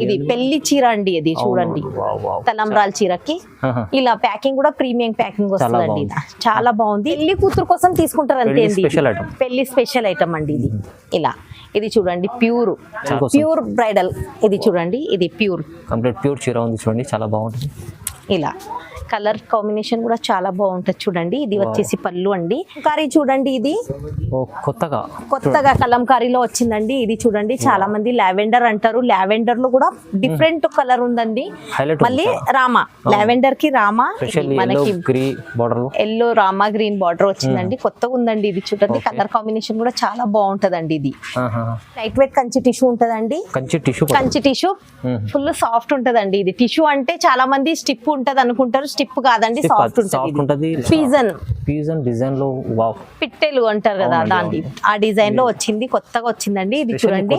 ఇది పెళ్లి చీర అండి, ఇది చూడండి తలంబ్రాల చీరకి ఇలా ప్యాకింగ్ కూడా ప్రీమియం ప్యాకింగ్ వస్తుందండి. చాలా బాగుంది. పెళ్లి కూతురు కోసం తీసుకుంటారు అంతే అండి, పెళ్లి స్పెషల్ ఐటమ్ అండి ఇది. ఇలా ఇది చూడండి ప్యూర్ బ్రైడల్, ఇది చూడండి ఇది కంప్లీట్ ప్యూర్ చీర ఉంది చూడండి, చాలా బాగుంటుంది. ఇలా కలర్ కాంబినేషన్ కూడా చాలా బాగుంటది చూడండి. ఇది వచ్చేసి పళ్ళు అండి. కలంకారీ చూడండి, ఇది కొత్తగా కలంకారీలో వచ్చిందండి. ఇది చూడండి, చాలా మంది లావెండర్ అంటారు, లావెండర్ లో కూడా డిఫరెంట్ కలర్ ఉందండి. మళ్ళీ రామా, లావెండర్ కి రామా, మనకి ఎల్లో రామా గ్రీన్ బార్డర్ వచ్చిందండి. కొత్తగా ఉందండి ఇది చూడండి. కలర్ కాంబినేషన్ కూడా చాలా బాగుంటదండి. ఇది లైట్ వెయిట్ కంచి టిష్యూ ఉంటదండి. కంచి టిష్యూ ఫుల్ సాఫ్ట్ ఉంటదండి. ఇది టిష్యూ అంటే చాలా మంది స్టిప్ ఉంటది అనుకుంటారు, స్టిప్ కాదండి, సాఫ్ట్ ఉంటది. పీజన్ డిజైన్ లో పిట్టెలు అంటారు కదా, దాని ఆ డిజైన్ లో వచ్చింది, కొత్తగా వచ్చిందండి. ఇది చూడండి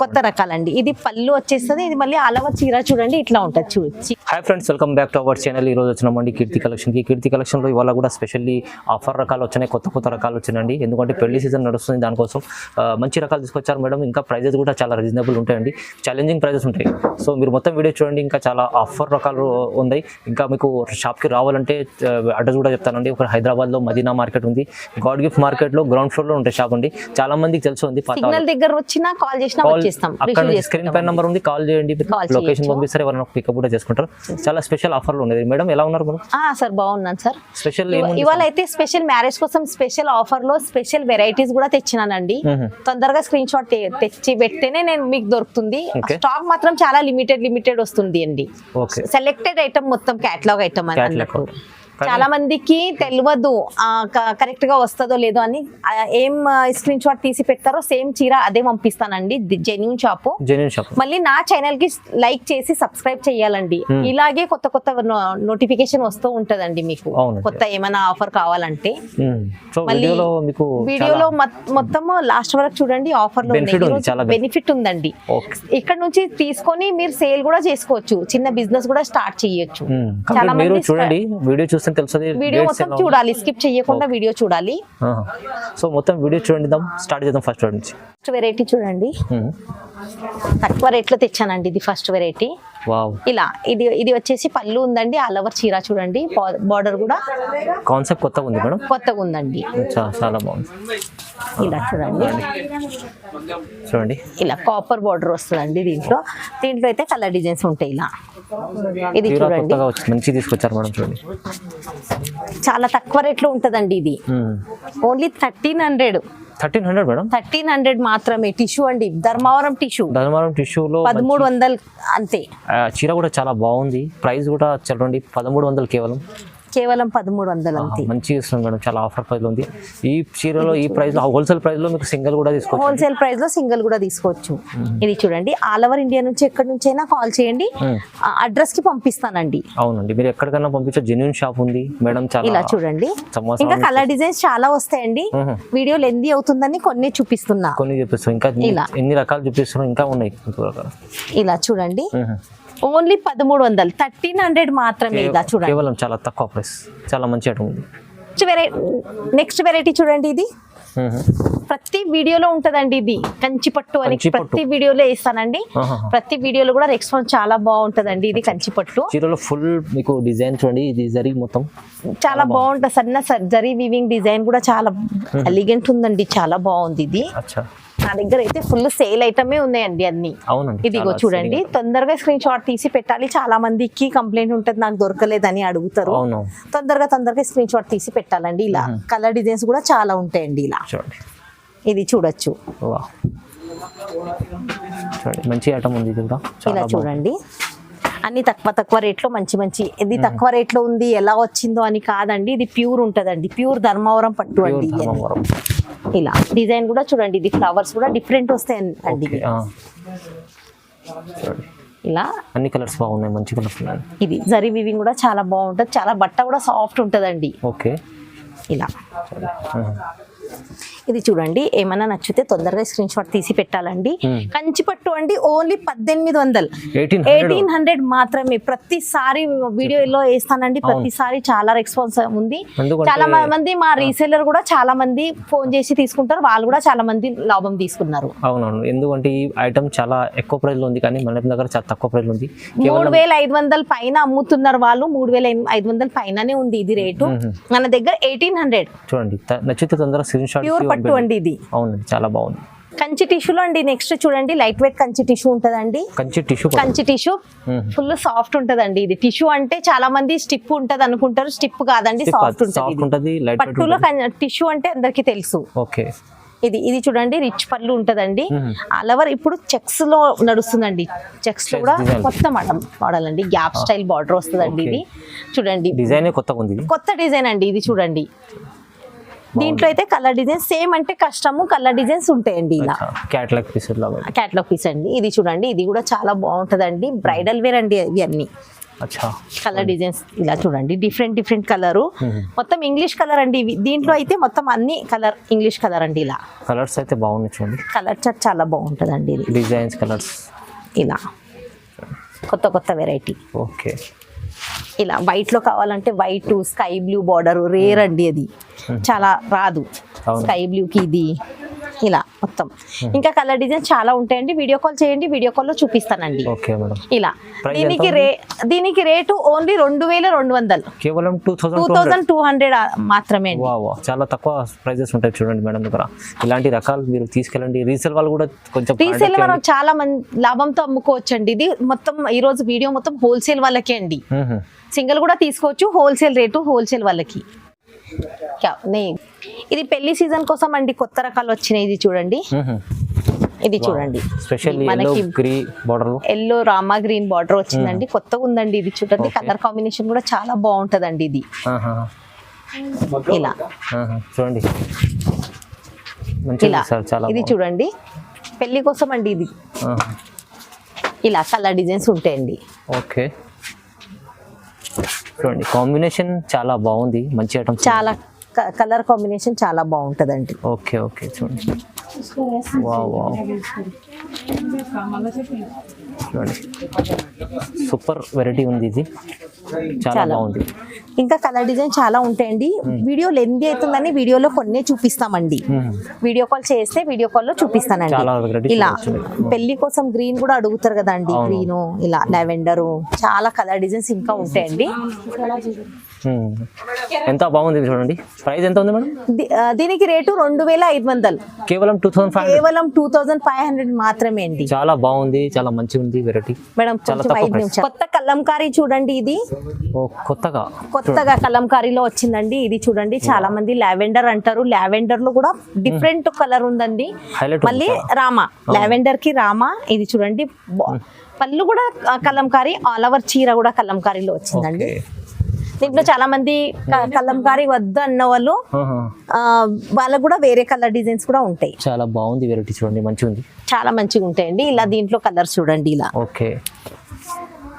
కొత్త రకాలండి. ఇది పళ్ళు వచ్చేస్తుంది. ఇది మళ్ళీ అలవ చీర చూడండి, ఇట్లా ఉంటది చూడండి. Hi friends, welcome back to our channel. ఈ రోజు వచ్చినామండి కీర్తి కలెక్షన్ కి. కీర్తి కలెక్షన్ లో ఇవాళ కూడా స్పెషల్లీ ఆఫర్ రకాలు వచ్చినాయి, కొత్త రకాలు వచ్చినాయండి. ఎందుకంటే పెళ్లి సీజన్ నడుస్తుంది, దానికోసం మంచి రకాలు తీసుకొచ్చారు మేడం. ఇంకా ప్రైజెస్ కూడా చాలా రీజనబుల్ ఉంటాయండి, ఛాలెంజింగ్ ప్రైజెస్ ఉంటాయి. సో మీరు మొత్తం వీడియో చూడండి. ఇంకా చాలా ఆఫర్ రకాలు ఉన్నాయి. ఇంకా మీకు షాప్కి రావాలంటే అడ్రస్ కూడా చెప్తానండి. ఒక హైదరాబాద్లో మదీనా మార్కెట్ ఉంది, గాడ్ గిఫ్ట్ మార్కెట్లో గ్రౌండ్ ఫ్లోర్లో ఉంటాయి షాప్ అండి. చాలా మందికి తెలుసు ఉంది. దగ్గర వచ్చినా కాల్ చేసినా వచ్చేస్తాం. అక్కడ స్క్రీన్ పై నెంబర్ ఉంది, కాల్ చేయండి, లొకేషన్ పంపిస్తారు, ఎవరైనా పికప్ కూడా చేసుకుంటారు. చాలా స్పెషల్ ఆఫర్లు ఉండేది. మేడం ఎలా ఉన్నారు మేడం? సార్ బాగున్నాను సార్. స్పెషల్ ఇవాళ అయితే స్పెషల్ మ్యారేజ్ కోసం స్పెషల్ ఆఫర్ లో స్పెషల్ వెరైటీస్ కూడా తెచ్చినానండి. తొందరగా స్క్రీన్ షాట్ తెచ్చి పెడితేనే నేను మీకు దొరుకుతుంది. స్టాక్ మాత్రం చాలా లిమిటెడ్ వస్తుంది అండి. సెలెక్టెడ్ ఐటమ్ మొత్తం కేటలాగ్ ఐటమ్ అని అన్నట్టు. చాలా మందికి తెలియదు కరెక్ట్ గా వస్తుందో లేదో అని. ఏం స్క్రీన్ షాట్ తీసి పెడతారో సేమ్ చీర అదే పంపిస్తానండి. Genuine shop. మళ్ళీ నా ఛానల్ కి లైక్ చేసి సబ్స్క్రైబ్ చేయాలండి. ఇలాగే కొత్త నోటిఫికేషన్ వస్తూ ఉంటదండి మీకు, కొత్త ఏమైనా ఆఫర్ కావాలంటే. మళ్ళీ వీడియోలో మొత్తం లాస్ట్ వరకు చూడండి. ఆఫర్ లో బెనిఫిట్ ఉందండి. ఇక్కడ నుంచి తీసుకొని మీరు సేల్ కూడా చేసుకోవచ్చు, చిన్న బిజినెస్ కూడా స్టార్ట్ చేయొచ్చు. చాలా మంది చూడండి, వీడియో చూస్తే వీడియో మొత్తం చూడాలి, స్కిప్ చేయకుండా వీడియో చూడాలి. సో మొత్తం వీడియో చూడండి, స్టార్ట్ చేద్దాం. ఫస్ట్ వెరైటీ చూడండి, తక్కువ రేట్ లో తెచ్చానండి. ఇది ఫస్ట్ వెరైటీ. ఇలా ఇది వచ్చేసి పళ్ళు ఉందండి, ఆల్ ఓవర్ చీర చూడండి, బార్డర్ కూడా కాన్సెప్ట్ కొత్తగా ఉంది మేడం, కొత్తగా ఉందండి. చాలా బాగుంది. ఇలా చూడండి, ఇలా కాపర్ బార్డర్ వస్తుందండి. దీంట్లో అయితే కలర్ డిజైన్స్ ఉంటాయి. ఇలా ఇది చూడండి, మంచి తీసుకొచ్చారు మేడం. చూడండి, చాలా తక్కువ రేట్ లో ఉంటదండి. ఇది ఓన్లీ 1300 మేడం. 1300 మాత్రమే. టిష్యూ అండి, ధర్మవరం టిష్యూలో 1300 అంతే. చీర కూడా చాలా బాగుంది. ప్రైస్ కూడా చూడండి 1300 కేవలం 1300 అంతే. మంచి ఇస్తుంది మేడం, చాలా ఆఫర్ ప్రైస్ లో ఉంది. ఈ చీరలో ఈ ప్రైస్ లో హోల్సేల్ ప్రైస్ లో మీకు సింగిల్ కూడా తీసుకోవచ్చు. హోల్సేల్ ప్రైస్ లో సింగిల్ కూడా తీసుకోవచ్చు. ఇది చూడండి, ఆల్ ఓవర్ ఇండియా నుంచి ఎక్కడి నుంచి అయినా కాల్ చేయండి, అడ్రస్ కి పంపిస్తానండి. అవునండి, మీరు ఎక్కడికైనా పంపించే జెన్యూన్ షాప్ ఉంది మేడం. ఇలా చూడండి, ఇంకా కలర్ డిజైన్స్ చాలా వస్తాయండి. వీడియో లెందీ అవుతుందని కొన్ని చూపిస్తున్నా, ఇంకా ఎన్ని రకాలు చూపిస్తున్నా, ఇంకా ఉన్నాయి. ఇలా చూడండి, ఓన్లీ 1300, 1300 మాత్రమే. ఇలా చూడండి, కేవలం చాలా తక్కువ ప్రైస్, చాలా మంచి ఐటమ్ ఉంది. నెక్స్ట్ వెరైటీ చూడండి, ఇది ప్రతి వీడియోలో ఉంటదండి. ఇది కంచిపట్టు అని ప్రతి వీడియోలో వేస్తానండి. ప్రతి వీడియోలో కూడా రెస్పాన్స్ చాలా బాగుంటదండి. ఇది కంచిపట్టు చీరలో ఫుల్ మీకు డిజైన్ చూడండి, ఇది జరీ మొత్తం చాలా బాగుంటది. సన్న జరీ వీవింగ్ డిజైన్ కూడా చాలా ఎలిగెంట్ ఉందండి, చాలా బాగుంది. ఇది నా దగ్గర అయితే ఫుల్ సేల్ ఐటమే ఉన్నాయండి అన్ని. ఇదిగో చూడండి, తొందరగా స్క్రీన్ షాట్ తీసి పెట్టాలి. చాలా మందికి కంప్లైంట్ ఉంటది, నాకు దొరకలేదని అడుగుతారు. తొందరగా స్క్రీన్ షాట్ తీసి పెట్టాలండి. ఇలా కలర్ డిజైన్స్ కూడా చాలా ఉంటాయండి. ఇలా ఇది చూడొచ్చు, మంచి ఐటమ్ ఉంది. ఇలా చూడండి, అన్ని తక్కువ రేట్లో మంచి. ఇది తక్కువ రేట్లో ఉంది ఎలా వచ్చిందో అని కాదండి, ఇది ప్యూర్ ఉంటదండి. ప్యూర్ ధర్మవరం పట్టు అండి. ఇలా డిజైన్ కూడా చూడండి, ఇది ఫ్లవర్స్ కూడా డిఫరెంట్ వస్తాయండి. ఇలా అన్ని కలర్స్ బాగున్నాయి, మంచి కలర్స్ ఉన్నాయి. ఇది జరీ వీవింగ్ కూడా చాలా బాగుంటది, చాలా బట్ట కూడా సాఫ్ట్ ఉంటదండి. ఓకే, ఇలా ఇది చూడండి, ఏమైనా నచ్చితే తొందరగా స్క్రీన్ షాట్ తీసి పెట్టాలండి. కంచి పట్టు అండి, ఓన్లీ 1800, 1800 మాత్రమే. ప్రతిసారి వీడియోలో వేస్తానండి, ప్రతిసారి చాలా రెస్పాన్స్ ఉంది. చాలా మంది మా రీసెల్లర్ కూడా చాలా మంది ఫోన్ చేసి తీసుకుంటారు, వాళ్ళు కూడా చాలా మంది లాభం తీసుకున్నారు. అవునవును, ఎందుకంటే ఈ ఐటమ్ చాలా ఎక్కువ ప్రైస్ లో ఉంది, కానీ మన దగ్గర చాలా తక్కువ ప్రైస్ ఉంది. 3500 పైన అమ్ముతున్నారు వాళ్ళు, 3500 పైననే ఉంది ఇది రేటు. మన దగ్గర 1800. చూడండి, నచ్చితే తొందరగా స్క్రీన్ షాట్. ప్యూర్ పట్టు అండి ఇది. అవునండి, చాలా బాగుంది. కంచి టిష్యూలో అండి నెక్స్ట్ చూడండి, లైట్ వెయిట్ కంచి టిష్యూ ఉంటదండి. కంచి టిష్యూ ఫుల్ సాఫ్ట్ ఉంటదండి. ఇది టిష్యూ అంటే చాలా మంది స్టిప్ ఉంటది అనుకుంటారు, స్టిప్ కాదండి, సాఫ్ట్ ఉంటది. పట్టులో టిష్యూ అంటే అందరికి తెలుసు. ఓకే, ఇది చూడండి, రిచ్ పళ్ళు ఉంటదండి. అలవర్ ఇప్పుడు చెక్స్ లో నడుస్తుందండి, చెక్స్ లో కూడా కొత్త మోడల్ అండి, గ్యాప్ స్టైల్ బార్డర్ వస్తుందండి. ఇది చూడండి, డిజైన్ కొత్తగా ఉంది, కొత్త డిజైన్ అండి. ఇది చూడండి, దీంట్లో అయితే కలర్ డిజైన్స్ సేమ్ అంటే కష్టము, కలర్ డిజైన్స్ ఉంటాయండి. ఇలా క్యాటలాగ్ పీస్ అండి. ఇది చూడండి, ఇది కూడా చాలా బాగుంటదండి, బ్రైడల్ వేర్ అండి ఇవన్నీ. కలర్ డిజైన్స్ ఇలా చూడండి, డిఫరెంట్ కలర్, మొత్తం ఇంగ్లీష్ కలర్ అండి ఇవి. దీంట్లో అయితే మొత్తం అన్ని కలర్ ఇంగ్లీష్ కలర్ అండి. ఇలా కలర్స్ అయితే బాగున్నాయి చూడండి, కలర్ చార్ట్ చాలా బాగుంటదండి. ఇది డిజైన్స్ కలర్స్ ఇలా కొత్త వెరైటీ. ఓకే, ఇలా వైట్ లో కావాలంటే white, sky blue border rare అండి, అది చాలా రాదు. స్కై బ్లూ కి ఇది ఇలా మొత్తం. ఇంకా కలర్ డిజైన్ చాలా ఉంటాయండి, వీడియో కాల్ చేయండి, వీడియో కాల్ లో చూపిస్తానండి. ఇలా దీనికి రేటు ఓన్లీ 2200, కేవలం 2200 మాత్రమే. చాలా తక్కువ ప్రైజెస్ ఉంటాయి చూడండి మేడం దగ్గర. ఇలాంటి రకాలు మీరు తీసుకెళ్ళండి, రీసేల్ వాళ్ళు కూడా కొంచెం రీసేల్ మనం చాలా లాభంతో అమ్ముకోవచ్చు అండి. ఇది మొత్తం ఈ రోజు వీడియో మొత్తం హోల్సేల్ వాళ్ళకే అండి, సింగిల్ కూడా తీసుకోవచ్చు, హోల్సేల్ రేటు హోల్సేల్ వాళ్ళకి. ఇది పెళ్లి సీజన్ కోసం అండి, కొత్త రకాలు వచ్చినాయి. ఇది చూడండి, ఇది చూడండి, మనకి ఎల్లో రామా గ్రీన్ బార్డర్ వచ్చిందండి, కొత్తగా ఉందండి. ఇది చూడండి, కలర్ కాంబినేషన్ కూడా చాలా బాగుంటదండి. ఇది ఇలా చూడండి, ఇలా ఇది చూడండి, పెళ్లి కోసం అండి. ఇది ఇలా కలర్ డిజైన్స్ ఉంటాయండి. ఓకే, చూడండి, కాంబినేషన్ చాలా బాగుంది, మంచి ఐటమ్. చాలా కలర్ కాంబినేషన్ చాలా బాగుంటదండి. ఓకే, చూడండి, చూడండి, సూపర్ వెరైటీ ఉంది, ఇది చాలా బాగుంది. ఇంకా కలర్ డిజైన్ చాలా ఉంటాయండి. వీడియో లెంత్ అవుతుందని వీడియోలో కొన్ని చూపిస్తామండి, వీడియో కాల్ చేస్తే వీడియో కాల్ లో చూపిస్తానండి. ఇలా పెళ్లి కోసం గ్రీన్ కూడా అడుగుతారు కదా అండి, గ్రీన్, ఇలా లావెండర్, చాలా కలర్ డిజైన్స్ ఇంకా ఉంటాయండి. ఎంత బాగుంది చూడండి. ప్రైస్ ఎంత ఉంది మేడం? దీనికి రేటు 2500, కేవలం 2500 మాత్రమే అండి. చాలా బాగుంది, చాలా మంచిగా ఉంది వెరైటీ మేడం. కొత్త కలంకారీ చూడండి, ఇది కొత్తగా కలంకారీలో వచ్చిందండి. ఇది చూడండి, చాలా మంది లావెండర్ అంటారు, లావెండర్ లో కూడా డిఫరెంట్ కలర్ ఉందండి. మళ్ళీ రామా, లావెండర్ కి రామా. ఇది చూడండి, పళ్ళు కూడా కలంకారీ, ఆల్ ఓవర్ చీర కూడా కలంకారీలో వచ్చిందండి. దీంట్లో చాలా మంది కలంకారీ వద్దు అన్న వాళ్ళు, వాళ్ళకు కూడా వేరే కలర్ డిజైన్స్ కూడా ఉంటాయి. చాలా బాగుంది వెరైటీ చూడండి, మంచిగా ఉంది, చాలా మంచిగా ఉంటాయండి. ఇలా దీంట్లో కలర్స్ చూడండి, ఇలా ఓకే.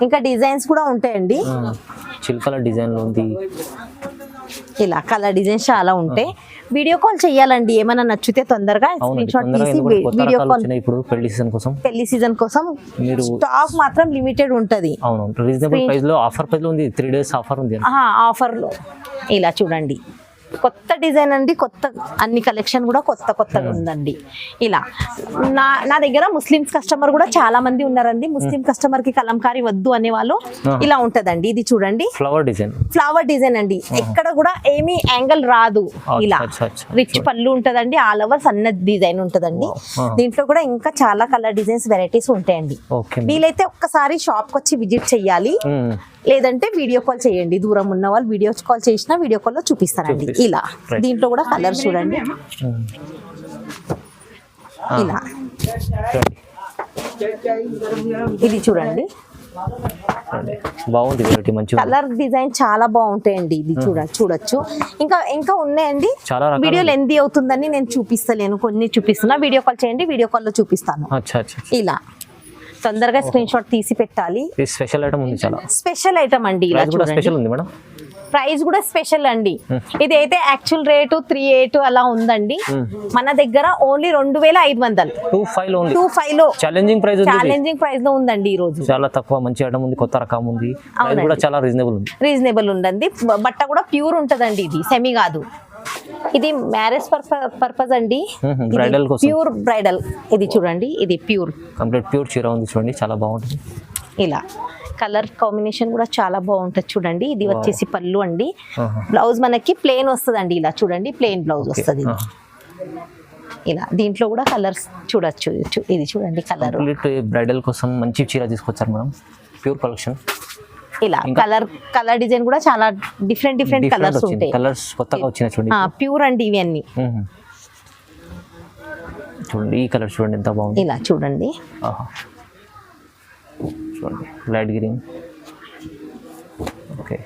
ఇంకా డిజైన్స్ కూడా ఉంటాయండి, చిల్కల డిజైన్ ఉంది. ఇలా కలర్ డిజైన్స్ చాలా ఉంటాయి. వీడియో కాల్ చేయాలండి, ఏమైనా నచ్చితే తొందరగా స్క్రీన్ షాట్ తీసి వీడియో కాల్. ఇప్పుడు పెళ్లి సీజన్ కోసం మీరు స్టాక్ మాత్రం లిమిటెడ్ ఉంటది. అవును, రీజనబుల్ ప్రైస్ లో ఆఫర్ ప్రైస్ లో ఉంది, 3 days ఆఫర్ ఉంది. ఆఫర్ లో ఇలా చూడండి, కొత్త డిజైన్ అండి, కొత్త అన్ని కలెక్షన్ కూడా కొత్తగా ఉందండి. ఇలా నా దగ్గర ముస్లిమ్స్ కస్టమర్ కూడా చాలా మంది ఉన్నారండి. ముస్లిం కస్టమర్ కి కలంకారీ వద్దు అనే వాళ్ళు ఇలా ఉంటదండి. ఇది చూడండి, ఫ్లవర్ డిజైన్ అండి, ఎక్కడ కూడా ఏమీ యాంగిల్ రాదు. ఇలా రిచ్ పళ్ళు ఉంటదండి, ఆల్ ఓవర్ సన్న డిజైన్ ఉంటదండి. దీంట్లో కూడా ఇంకా చాలా కలర్ డిజైన్స్ వెరైటీస్ ఉంటాయండి. వీలైతే ఒక్కసారి షాప్ కి వచ్చి విజిట్ చెయ్యాలి, లేదంటే వీడియో కాల్ చేయండి. దూరం ఉన్న వాళ్ళు వీడియో కాల్ చేసినా వీడియో కాల్ లో చూపిస్తానండి. ఇలా దీంట్లో కూడా కలర్ చూడండి, ఇలా ఇది చూడండి, బాగుంది వెరైటీ, మంచి కలర్ డిజైన్ చాలా బాగుంటాయండి. ఇది చూడొచ్చు. ఇంకా ఉన్నాయండి, వీడియో లెంత్ అవుతుందని నేను చూపిస్తలేను, కొన్ని చూపిస్తున్నా. వీడియో కాల్ చేయండి, వీడియో కాల్ లో చూపిస్తాను. ఇలా తొందరగా స్క్రీన్ షాట్ తీసి పెట్టాలి. స్పెషల్ ఐటమ్ ఉంది, చాలా స్పెషల్ ఐటమ్ అండి. ఇలా చూడండి, స్పెషల్ ఉంది మేడం. ప్రైస్ కూడా స్పెషల్ అండి. ఇది అయితే యాక్చువల్ రేటు 38 అలా ఉందండి. మన దగ్గర ఓన్లీ 2500 25 ఓన్లీ 25 లో ఛాలెంజింగ్ ప్రైస్ ఉంది. ఛాలెంజింగ్ ప్రైస్ లో ఉందండి ఈ రోజు. చాలా తక్కువ మంచి ఐటమ్ ఉంది, కొత్త రకం ఉంది, ప్రైస్ కూడా చాలా రీజనబుల్ ఉంది. రీజనబుల్ ఉందండి. బట్ట కూడా ప్యూర్ ఉంటదండి, ఇది సెమీ కాదు. ఇది మ్యారేజ్ పర్పస్ అండి, బ్రైడల్ కోసం ప్యూర్ బ్రైడల్. ఇది చూడండి, ఇది ప్యూర్ కంప్లీట్ ప్యూర్ చీర ఉంది చూడండి, చాలా బాగుంటుంది. ఇలా కలర్ కాంబినేషన్ కూడా చాలా బాగుంటది చూడండి. ఇది వచ్చేసి పళ్ళు అండి. బ్లౌజ్ మనకి ప్లెయిన్ వస్తుందండి, ఇలా చూడండి ప్లెయిన్ బ్లౌజ్ వస్తుంది. ఇలా దీంట్లో కూడా కలర్స్ చూడొచ్చు. ఇది చూడండి కలర్. బ్రైడల్ కోసం మంచి చీర తీసుకొచ్చారు మేడం, ప్యూర్ కలెక్షన్. ఇలా కలర్ డిజైన్ కూడా చాలా డిఫరెంట్ కలర్స్ ఉంటాయి. కలర్స్ కొత్తగా వచ్చినాయి చూడండి, ప్యూర్ అండి ఇవి అన్ని. చూడండి ఈ కలర్ చూడండి ఎంత బాగుంది. ఇలా చూడండి, చూడండి light green, okay,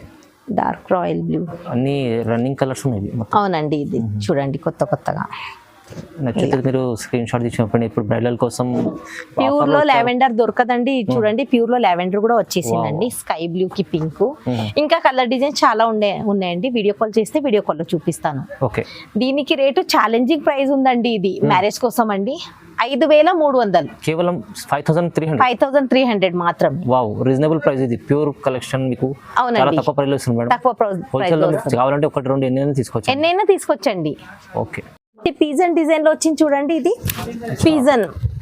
dark royal blue, అన్ని రన్నింగ్ కలర్స్ ఉన్నాయి మొత్తం. అవునండి, ఇది చూడండి కొత్తగా. నచ్చితే మీరు స్క్రీన్ షాట్ తీసినప్పుడు ఇప్పుడు బ్రైడల్ కోసం ప్యూర్ లో లావెండర్ దొరకదండి. చూడండి ప్యూర్ లో లావెండర్ కూడా వచ్చేసిందండి, స్కై బ్లూ కి పింక్. ఇంకా కలర్ డిజైన్ చాలా ఉన్నాయండి. వీడియో కాల్ చేస్తే వీడియో కాల్ లో చూపిస్తాను. ఓకే, దీనికి రేటు ఛాలెంజింగ్ ప్రైస్ ఉందండి. ఇది మ్యారేజ్ కోసం అండి, 5300, కేవలం 5300 మాత్రమే. Wow, reasonable price. ఇది ప్యూర్ కలెక్షన్, మీకు చాలా తక్కువ ప్రైస్ లో ఇస్తుంది మేడం. తక్కువ ప్రైస్ కావాలంటే ఒకటి రెండు ఎన్నైనా తీసుకోవచ్చండి. ఓకే, పీజన్ డిజైన్ లో వచ్చింది చూడండి. ఇది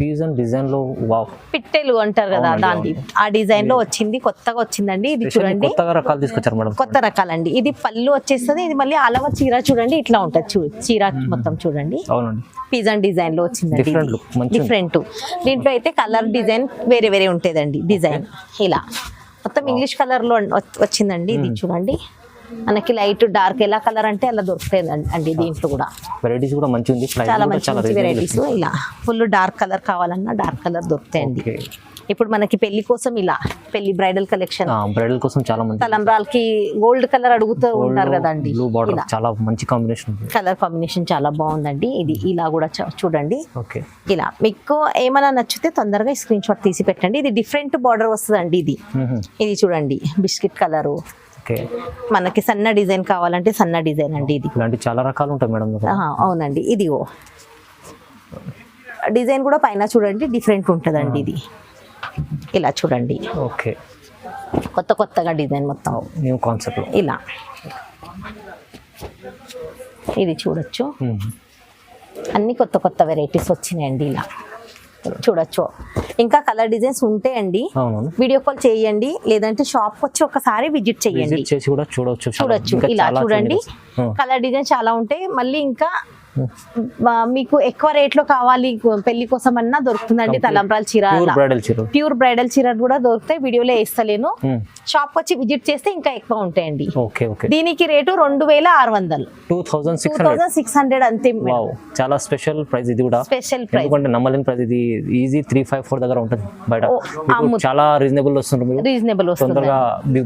పీజన్ డిజైన్ లో వావ్, పిట్టెలు అంటారు కదా దాన్ని, ఆ డిజైన్ లో వచ్చింది, కొత్తగా వచ్చిందండి. ఇది చూడండి కొత్తగా రకాలు తీసుకొచ్చారు మేడం, కొత్త రకాలండి. ఇది పళ్ళు వచ్చేస్తుంది. ఇది మళ్ళీ ఆలవ చీర చూడండి, ఇట్లా ఉంటది చీర మొత్తం చూడండి. అవునండి, పిజన్ డిజైన్ లో వచ్చిందండి, డిఫరెంట్. దీంట్లో అయితే కలర్ డిజైన్ వేరే ఉంటదండి. డిజైన్ ఇలా మొత్తం ఇంగ్లీష్ కలర్ లో వచ్చిందండి. ఇది చూడండి, మనకి లైట్ డార్క్ ఎలా కలర్ అంటే అలా దొరుకుతాయి అండి. దీంట్లో కూడా వెరైటీస్ కూడా మంచి ఉంది, చాలా మంచి వెరైటీస్. ఇలా ఫుల్ డార్క్ కలర్ కావాలన్నా డార్క్ కలర్ దొరుకుతాయండి. ఇప్పుడు మనకి పెళ్లి కోసం ఇలా పెళ్లి బ్రైడల్ కలెక్షన్, బ్రైడల్ కోసం చాలా మంచి తలంబ్రాలకి గోల్డ్ కలర్ అడుగుతూ ఉంటారు కదండి. చాలా మంచి కాంబినేషన్, కలర్ కాంబినేషన్ చాలా బాగుందండి. ఇది ఇలా కూడా చూడండి. ఓకే, ఇలా మీకు ఏమైనా నచ్చితే తొందరగా స్క్రీన్ షాట్ తీసి పెట్టండి. ఇది డిఫరెంట్ బార్డర్ వస్తుందండి. ఇది చూడండి బిస్కెట్ కలరు. మనకి సన్న డిజైన్ కావాలంటే సన్న డిజైన్ అండి. ఇది ఇలాంటి చాలా రకాలు ఉంటాయి మేడం. అవునండి, ఇదిగో డిజైన్ కూడా పైన చూడండి డిఫరెంట్ ఉంటుందండి. ఇది ఇలా చూడండి, ఓకే, కొత్తగా డిజైన్ మొత్తం న్యూ కాన్సెప్ట్ ఇలా. ఇది చూడొచ్చు, అన్ని కొత్త వెరైటీస్ వచ్చినాయండి. ఇలా చూడొచ్చు. ఇంకా కలర్ డిజైన్స్ ఉంటాయండి. వీడియో కాల్ చేయండి, లేదంటే షాప్ వచ్చి ఒకసారి విజిట్ చేయండి, చూడొచ్చు. ఇలా చూడండి, కలర్ డిజైన్ చాలా ఉంటాయి. మళ్ళీ ఇంకా మీకు ఎక్కువ రేట్ లో కావాలి పెళ్లి కోసం అన్నా దొరుకుతుందండి. తలంబ్రాల చీర, ప్యూర్ బ్రైడల్ చీర కూడా దొరుకుతాయి. వీడియోలో వేస్తలేను, షాప్ వచ్చి విజిట్ చేస్తే ఇంకా ఎక్కువ ఉంటాయండి. దీనికి రేటు 2600, 2600 అంతే. చాలా స్పెషల్ ప్రైస్, ఇది కూడా స్పెషల్ ప్రైస్, నమ్మలేని ప్రైస్. ఇది ఈజీ 354 దగ్గర ఉంటుంది బయట, చాలా రీజనబుల్ వస్తుంది. తొందరగా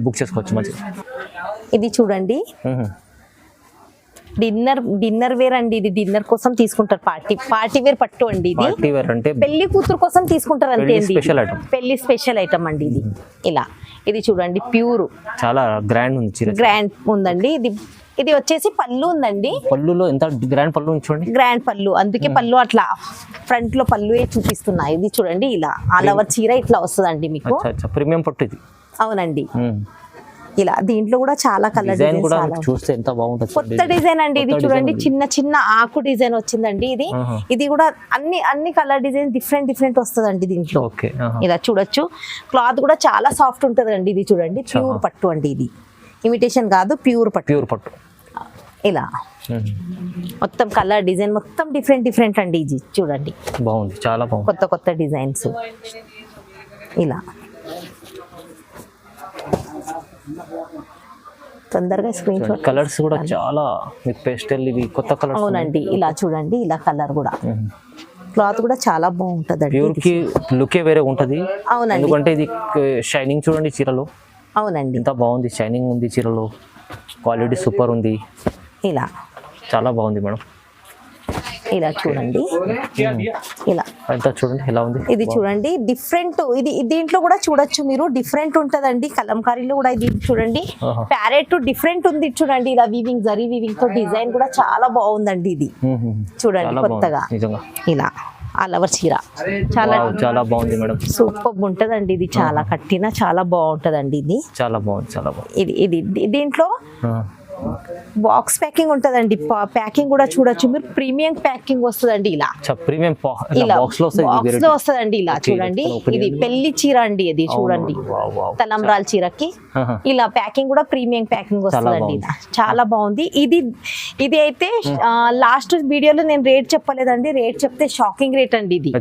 బుక్ చేసుకోవచ్చు మంచిగా. ఇది చూడండి డిన్నర్ వేర్ అండి. ఇది డిన్నర్ కోసం తీసుకుంటారు, పార్టీ వేర్ పట్టు అండి. ఇది అంటే పెళ్లి కూతురు కోసం తీసుకుంటారు అంతే. పెళ్లి స్పెషల్ ఐటమ్ అండి ఇది. ఇలా ఇది చూడండి, ప్యూర్ చాలా గ్రాండ్ ఉందండి. ఇది వచ్చేసి పళ్ళు ఉందండి. పళ్ళులో ఎంత గ్రాండ్ పళ్ళు చూడండి, గ్రాండ్ పళ్ళు. అందుకే పళ్ళు అట్లా ఫ్రంట్ లో పళ్ళు చూపిస్తున్నాయి. ఇది చూడండి, ఇలా ఆల్ ఓవర్ చీర ఇట్లా వస్తుందండి మీకు. ప్రీమియం పట్టు ఇది. అవునండి, ఇలా దీంట్లో కూడా చాలా కలర్ డిజైన్ చూస్తే ఎంత బాగుంటుంది. కొత్త డిజైన్ అండి. ఇది చూడండి, చిన్న ఆకు డిజైన్ వచ్చిందండి. ఇది కూడా అన్ని కలర్ డిజైన్ డిఫరెంట్ వస్తుందండి దీంట్లో. ఇలా చూడొచ్చు. క్లాత్ కూడా చాలా సాఫ్ట్ ఉంటుంది అండి. ఇది చూడండి, ప్యూర్ పట్టు అండి. ఇది ఇమిటేషన్ కాదు, ప్యూర్ పట్టు. ఇలా మొత్తం కలర్ డిజైన్ మొత్తం డిఫరెంట్ అండి. ఇది చూడండి, బాగుంది, చాలా బాగుంది. కొత్త డిజైన్స్ ఇలా. తొందరగా స్క్రీన్ షాట్. కలర్స్ కూడా చాలా పేస్టల్, ఇవి కొత్త కలర్స్. అవునండి, ఇలా చూడండి, ఇలా కలర్ కూడా. క్లాత్ కూడా చాలా బాగుంటది. ప్యూర్ కి లుకే వేరే ఉంటది. అవునండి, ఎందుకంటే ఇది షైనింగ్ చూడండి చీరలో. అవునండి, ఎంత బాగుంది, షైనింగ్ ఉంది చీరలో, క్వాలిటీ సూపర్ ఉంది. ఇలా చాలా బాగుంది మేడం. ఇలా చూడండి, ఇలా అంతా చూడండి ఎలా ఉంది. ఇది చూడండి డిఫరెంట్, ఇది దీంట్లో కూడా చూడొచ్చు మీరు, డిఫరెంట్ ఉంటదండి కలంకారీలో కూడా. ఇది చూడండి ఆహా. ప్యారెట్ డిఫరెంట్ ఉంది చూడండి, ఇలా వీవింగ్ జరీ వీవింగ్ తో డిజైన్ కూడా చాలా బాగుందండి. ఇది చూడండి చాలా కొత్తగా బాగుంది నిజంగా. ఇలా అలవర్ చీర చాలా వావ్, చాలా బాగుంది మేడం. సూపర్ ఉంటదండి ఇది, చాలా కట్టిన చాలా బాగుంటదండి ఇది. చాలా బాగుంది, చాలా బాగుంది. ఇది దీంట్లో ఆ, బాక్స్ ప్యాకింగ్ ఉంటదండి, ప్యాకింగ్ కూడా చూడొచ్చు మీరు, ప్రీమియం ప్యాకింగ్ వస్తుందండి. ఇలా ప్రీమియం ఇలా బాక్స్ లో వస్తుంది బాక్స్ లో వస్తదండి. ఇలా చూడండి ఇది పెళ్లి చీర అండి, ఇది చూడండి తలంబ్రాల చీరకి ఇలా ప్యాకింగ్ కూడా ప్రీమియం ప్యాకింగ్ వస్తుందండి. ఇలా చాలా బాగుంది. ఇది అయితే లాస్ట్ వీడియోలో నేను రేట్ చెప్పలేదండి, రేట్ చెప్తే షాకింగ్ రేట్ అండి. ఇది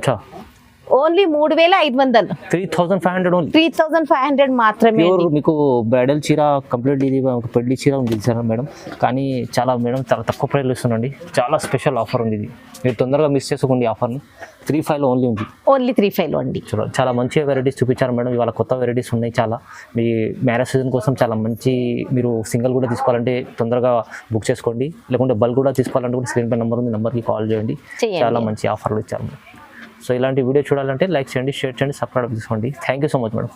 ఓన్లీ 3500, 3500 ఓన్లీ, 3500 మాత్రమే ప్యూర్. అండి. మీకు బ్రైడల్ చీర కంప్లీట్, ఇది ఒక పెళ్లి చీర ఉంది సార్ మేడం, కానీ చాలా మేడం చాలా తక్కువ ప్రైస్లో ఇస్తుందండి. చాలా స్పెషల్ ఆఫర్ ఉంది ఇది, మీరు తొందరగా మిస్ చేసుకోండి ఆఫర్ని. 3500 ఓన్లీ ఉంది, ఓన్లీ 3500 అండి. చూడండి చాలా మంచి వెరైటీస్ చూపించారు మేడం. ఇవాళ కొత్త వెరైటీస్ ఉన్నాయి చాలా. మీ మ్యారేజ్ సీజన్ కోసం చాలా మంచి, మీరు సింగిల్ కూడా తీసుకోవాలంటే తొందరగా బుక్ చేసుకోండి, లేకుంటే బల్క్ కూడా తీసుకోవాలంటే కూడా స్క్రీన్ పై నెంబర్ ఉంది, నెంబర్కి కాల్ చేయండి. చాలా మంచి ఆఫర్లు ఇచ్చారు మేడం. సో ఇలాంటి వీడియో చూడాలంటే లైక్ చేయండి, షేర్ చేయండి, సబ్స్క్రైబ్ చేసుకోండి. Thank you so much madam.